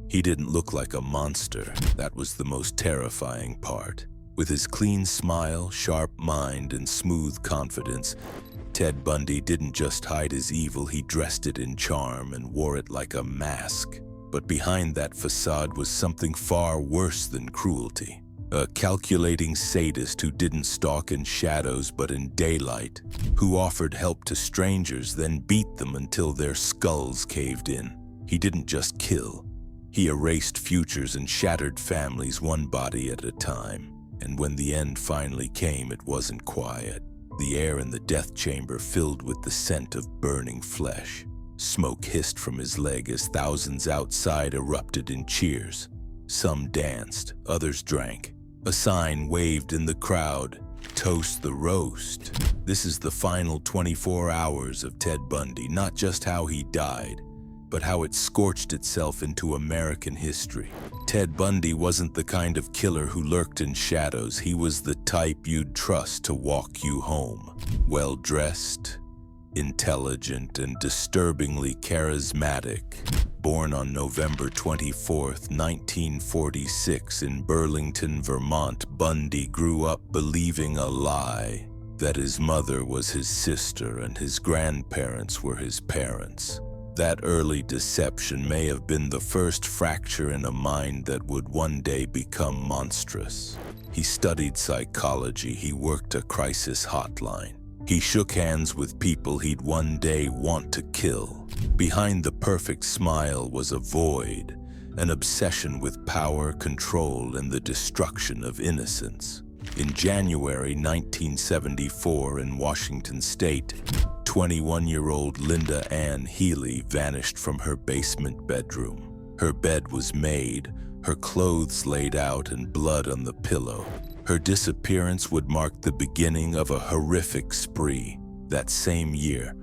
He didn't look like a monster. That was the most terrifying part. With his clean smile, sharp mind, and smooth confidence, Ted Bundy didn't just hide his evil, he dressed it in charm and wore it like a mask. But behind that facade was something far worse than cruelty. A calculating sadist who didn't stalk in shadows but in daylight, who offered help to strangers, then beat them until their skulls caved in. He didn't just kill. He erased futures and shattered families one body at a time. And when the end finally came, it wasn't quiet. The air in the death chamber filled with the scent of burning flesh. Smoke hissed from his leg as thousands outside erupted in cheers. Some danced, others drank. A sign waved in the crowd, "Toast the roast." This is the final 24 hours of Ted Bundy, not just how he died, but how it scorched itself into American history. Ted Bundy wasn't the kind of killer who lurked in shadows. He was the type you'd trust to walk you home. Well-dressed, intelligent, and disturbingly charismatic. Born on November 24, 1946 in Burlington, Vermont, Bundy grew up believing a lie, that his mother was his sister and his grandparents were his parents. That early deception may have been the first fracture in a mind that would one day become monstrous. He studied psychology. He worked a crisis hotline. He shook hands with people he'd one day want to kill. Behind the perfect smile was a void, an obsession with power, control, and the destruction of innocence. In January 1974 in Washington State, 21-year-old Linda Ann Healy vanished from her basement bedroom. Her bed was made, her clothes laid out, and blood on the pillow. Her disappearance would mark the beginning of a horrific spree. That same year,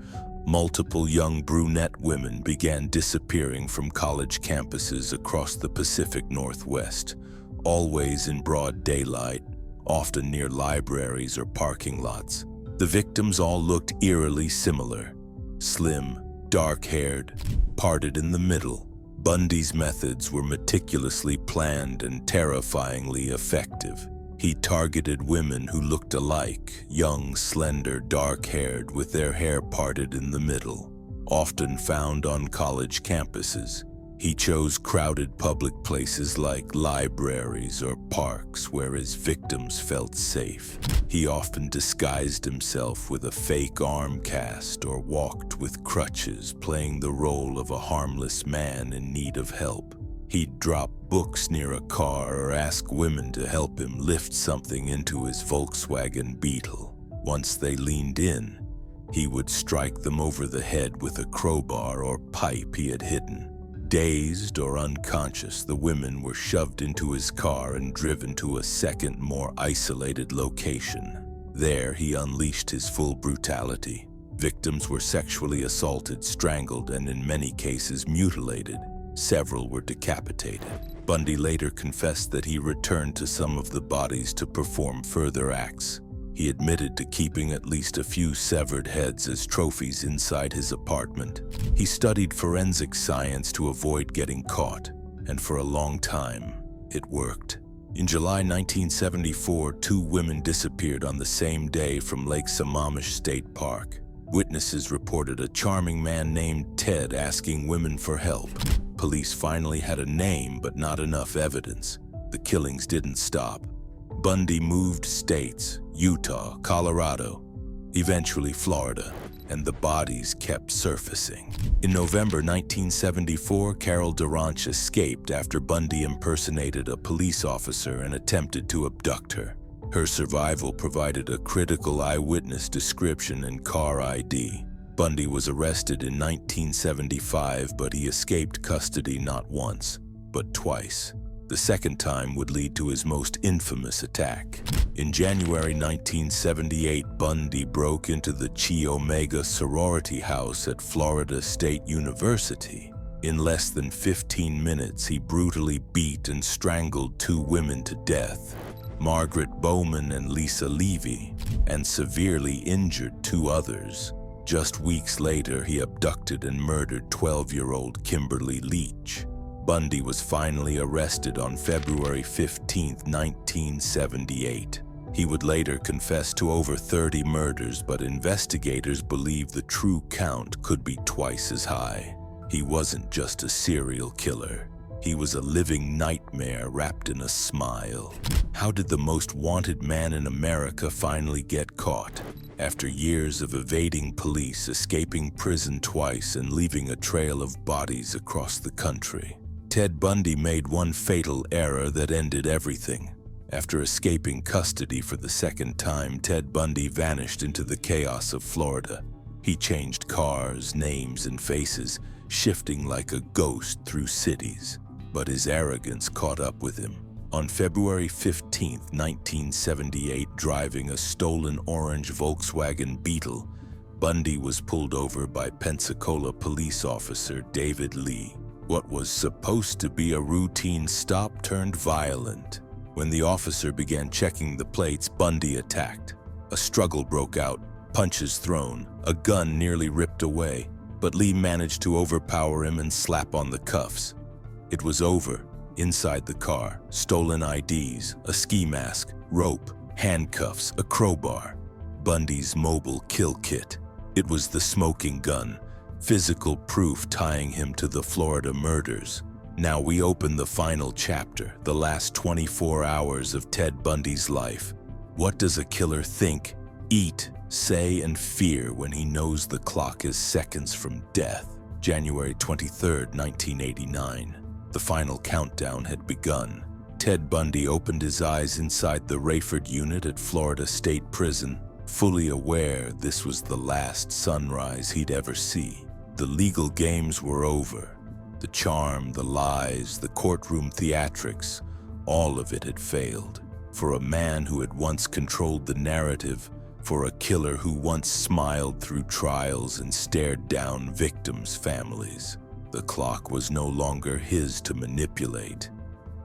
multiple young brunette women began disappearing from college campuses across the Pacific Northwest, always in broad daylight, often near libraries or parking lots. The victims all looked eerily similar. Slim, dark-haired, parted in the middle. Bundy's methods were meticulously planned and terrifyingly effective. He targeted women who looked alike, young, slender, dark-haired, with their hair parted in the middle, often found on college campuses. He chose crowded public places like libraries or parks where his victims felt safe. He often disguised himself with a fake arm cast or walked with crutches, playing the role of a harmless man in need of help. He'd drop books near a car or ask women to help him lift something into his Volkswagen Beetle. Once they leaned in, he would strike them over the head with a crowbar or pipe he had hidden. Dazed or unconscious, the women were shoved into his car and driven to a second, more isolated location. There, he unleashed his full brutality. Victims were sexually assaulted, strangled, and in many cases mutilated. Several were decapitated. Bundy later confessed that he returned to some of the bodies to perform further acts. He admitted to keeping at least a few severed heads as trophies inside his apartment. He studied forensic science to avoid getting caught, and for a long time, it worked. In July 1974, 2 women disappeared on the same day from Lake Sammamish State Park. Witnesses reported a charming man named Ted asking women for help. Police finally had a name, but not enough evidence. The killings didn't stop. Bundy moved states, Utah, Colorado, eventually Florida, and the bodies kept surfacing. In November 1974, Carol Duranch escaped after Bundy impersonated a police officer and attempted to abduct her. Her survival provided a critical eyewitness description and car ID. Bundy was arrested in 1975, but he escaped custody not once, but twice. The second time would lead to his most infamous attack. In January 1978, Bundy broke into the Chi Omega sorority house at Florida State University. In less than 15 minutes, he brutally beat and strangled 2 women to death, Margaret Bowman and Lisa Levy, and severely injured 2 others. Just weeks later, he abducted and murdered 12-year-old Kimberly Leach. Bundy was finally arrested on February 15, 1978. He would later confess to over 30 murders, but investigators believe the true count could be twice as high. He wasn't just a serial killer. He was a living nightmare wrapped in a smile. How did the most wanted man in America finally get caught? After years of evading police, escaping prison twice, and leaving a trail of bodies across the country, Ted Bundy made one fatal error that ended everything. After escaping custody for the second time, Ted Bundy vanished into the chaos of Florida. He changed cars, names, and faces, shifting like a ghost through cities. But his arrogance caught up with him. On February 15, 1978, driving a stolen orange Volkswagen Beetle, Bundy was pulled over by Pensacola police officer David Lee. What was supposed to be a routine stop turned violent. When the officer began checking the plates, Bundy attacked. A struggle broke out, punches thrown, a gun nearly ripped away, but Lee managed to overpower him and slap on the cuffs. It was over. Inside the car, stolen IDs, a ski mask, rope, handcuffs, a crowbar. Bundy's mobile kill kit. It was the smoking gun, physical proof tying him to the Florida murders. Now we open the final chapter, the last 24 hours of Ted Bundy's life. What does a killer think, eat, say, and fear when he knows the clock is seconds from death? January 23, 1989. The final countdown had begun. Ted Bundy opened his eyes inside the Rayford unit at Florida State Prison, fully aware this was the last sunrise he'd ever see. The legal games were over. The charm, the lies, the courtroom theatrics, all of it had failed. For a man who had once controlled the narrative, for a killer who once smiled through trials and stared down victims' families. The clock was no longer his to manipulate.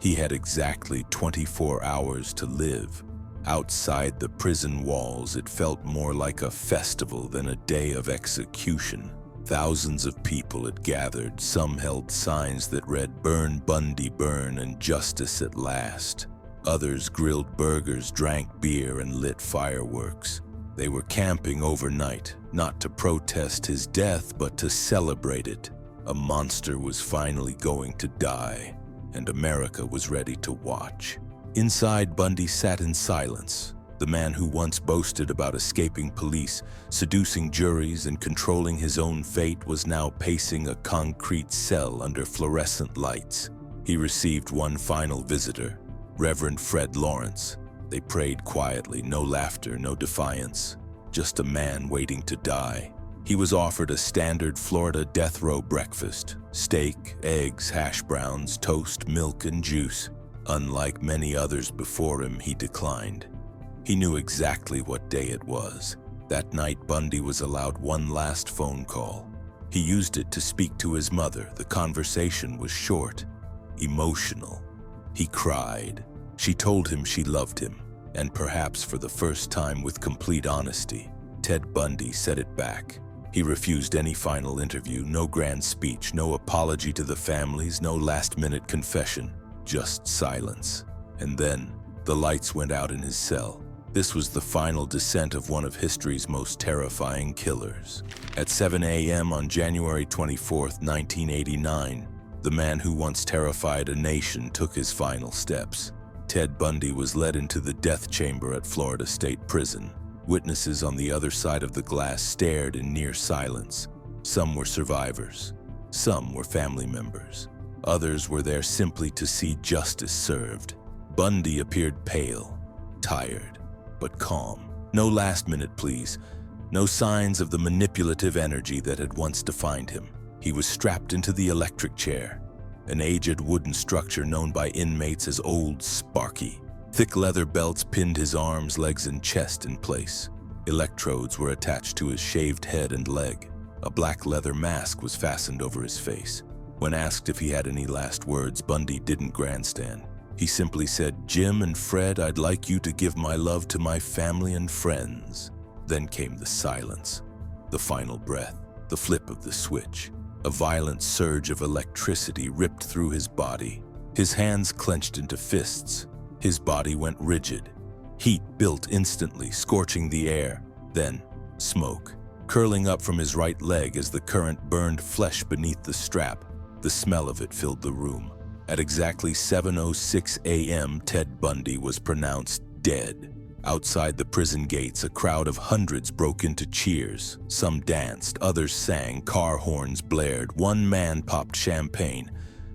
He had exactly 24 hours to live. Outside the prison walls, it felt more like a festival than a day of execution. Thousands of people had gathered. Some held signs that read, "Burn Bundy, burn, and justice at last." Others grilled burgers, drank beer, and lit fireworks. They were camping overnight, not to protest his death, but to celebrate it. A monster was finally going to die, and America was ready to watch. Inside, Bundy sat in silence. The man who once boasted about escaping police, seducing juries, and controlling his own fate was now pacing a concrete cell under fluorescent lights. He received one final visitor, Reverend Fred Lawrence. They prayed quietly, no laughter, no defiance, just a man waiting to die. He was offered a standard Florida death row breakfast: steak, eggs, hash browns, toast, milk, and juice. Unlike many others before him, he declined. He knew exactly what day it was. That night, Bundy was allowed one last phone call. He used it to speak to his mother. The conversation was short, emotional. He cried. She told him she loved him, and perhaps for the first time with complete honesty. Ted Bundy said it back. He refused any final interview, no grand speech, no apology to the families, no last-minute confession, just silence. And then, the lights went out in his cell. This was the final descent of one of history's most terrifying killers. At 7 a.m. on January 24, 1989, the man who once terrified a nation took his final steps. Ted Bundy was led into the death chamber at Florida State Prison. Witnesses on the other side of the glass stared in near silence. Some were survivors. Some were family members. Others were there simply to see justice served. Bundy appeared pale, tired, but calm. No last-minute pleas, no signs of the manipulative energy that had once defined him. He was strapped into the electric chair, an aged wooden structure known by inmates as Old Sparky. Thick leather belts pinned his arms, legs, and chest in place. Electrodes were attached to his shaved head and leg. A black leather mask was fastened over his face. When asked if he had any last words, Bundy didn't grandstand. He simply said, "Jim and Fred, I'd like you to give my love to my family and friends." Then came the silence, the final breath, the flip of the switch. A violent surge of electricity ripped through his body. His hands clenched into fists. His body went rigid. Heat built instantly, scorching the air. Then, smoke, curling up from his right leg as the current burned flesh beneath the strap. The smell of it filled the room. At exactly 7:06 a.m., Ted Bundy was pronounced dead. Outside the prison gates, a crowd of hundreds broke into cheers. Some danced, others sang, car horns blared, one man popped champagne.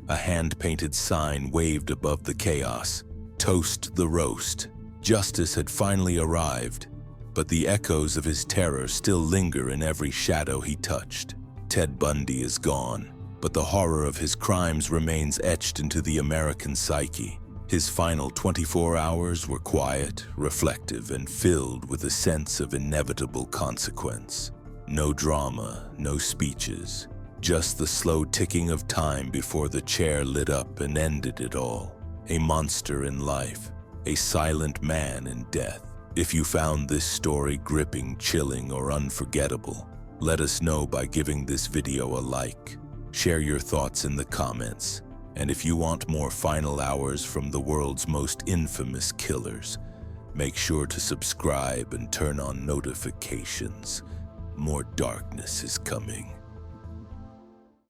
A hand-painted sign waved above the chaos. Toast the roast. Justice had finally arrived, but the echoes of his terror still linger in every shadow he touched. Ted Bundy is gone, but the horror of his crimes remains etched into the American psyche. His final 24 hours were quiet, reflective, and filled with a sense of inevitable consequence. No drama, no speeches, just the slow ticking of time before the chair lit up and ended it all. A monster in life, a silent man in death. If you found this story gripping, chilling, or unforgettable, let us know by giving this video a like. Share your thoughts in the comments. And if you want more final hours from the world's most infamous killers, make sure to subscribe and turn on notifications. More darkness is coming.